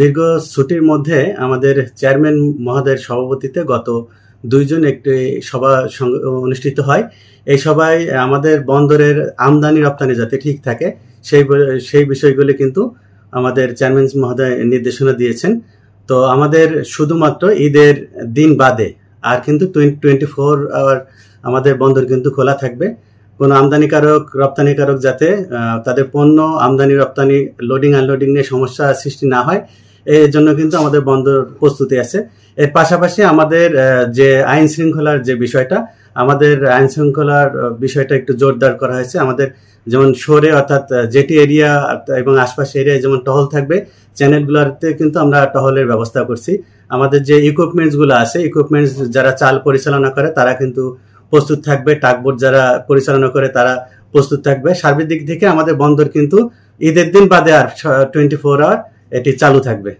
দীর্ঘ ছুটির মধ্যে আমাদের চেয়ারম্যান মহোদয়ের সভাপতিত্বে গত 2 জুন একটি সভা অনুষ্ঠিত হয়। এই সভায় আমাদের বন্দরের আমদানি রপ্তানি যাতে ঠিক থাকে সেই বিষয়গুলি কিন্তু আমাদের চেয়ারম্যান মহোদয় নির্দেশনা দিয়েছেন। তো আমাদের শুধুমাত্র ঈদের দিন বাদে আর কিন্তু 24 আওয়ার আমাদের বন্দর কিন্তু খোলা থাকবে। কোনো আমদানিকারক রপ্তানিকারক যাতে তাদের পণ্য আমদানি রপ্তানি লোডিং আনলোডিং নিয়ে সমস্যা সৃষ্টি না হয়, এর জন্য কিন্তু আমাদের বন্দর প্রস্তুতি আছে। এর পাশাপাশি আমাদের যে আইন শৃঙ্খলার যে বিষয়টা, আমাদের আইন শৃঙ্খলার বিষয়টা একটু জোরদার করা হয়েছে। আমাদের যেমন শহরে অর্থাৎ জেটি এরিয়া এবং আশপাশ এরিয়ায় যেমন টহল থাকবে, চ্যানেলগুলোতে কিন্তু আমরা টহলের ব্যবস্থা করছি। আমাদের যে ইকুইপমেন্টসগুলো আছে, ইকুইপমেন্টস যারা চাল পরিচালনা করে তারা কিন্তু প্রস্তুত থাকবে, টাগবোট যারা পরিচালনা করে তারা প্রস্তুত থাকবে। সার্বিক দিক থেকে আমাদের বন্দর কিন্তু ঈদের দিন বাদে আর 24 আওয়ার এটি চালু থাকবে।